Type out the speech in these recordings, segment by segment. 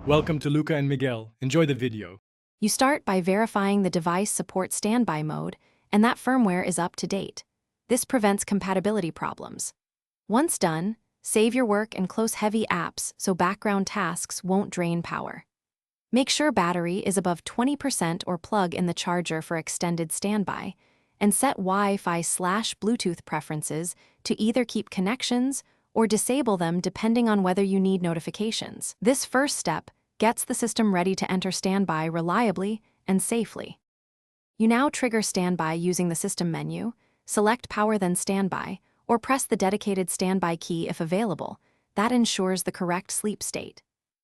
Welcome to Luca and Miguel. Enjoy the video. You start by verifying the device supports standby mode and that firmware is up to date. This prevents compatibility problems. Once done, save your work and close heavy apps so background tasks won't drain power. Make sure battery is above 20% or plug in the charger for extended standby, and set Wi-Fi/Bluetooth preferences to either keep connections or disable them depending on whether you need notifications. This first step gets the system ready to enter standby reliably and safely. You now trigger standby using the system menu, select Power then Standby, or press the dedicated standby key if available. That ensures the correct sleep state.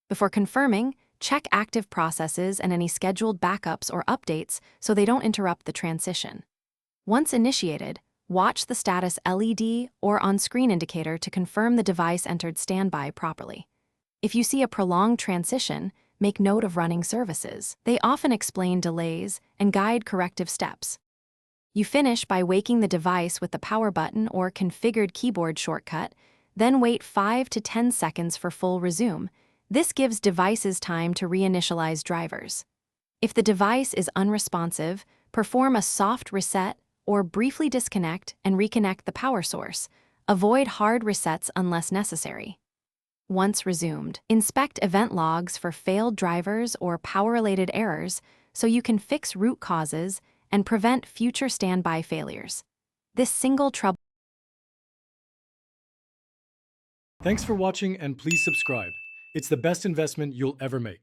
Before confirming, check active processes and any scheduled backups or updates so they don't interrupt the transition. Once initiated, watch the status LED or on-screen indicator to confirm the device entered standby properly. If you see a prolonged transition, make note of running services. They often explain delays and guide corrective steps. You finish by waking the device with the power button or configured keyboard shortcut, then wait 5 to 10 seconds for full resume. This gives devices time to reinitialize drivers. If the device is unresponsive, perform a soft reset or briefly disconnect and reconnect the power source. Avoid hard resets unless necessary. Once resumed, inspect event logs for failed drivers or power-related errors so you can fix root causes and prevent future standby failures. This single trouble. Thanks for watching and please subscribe. It's the best investment you'll ever make.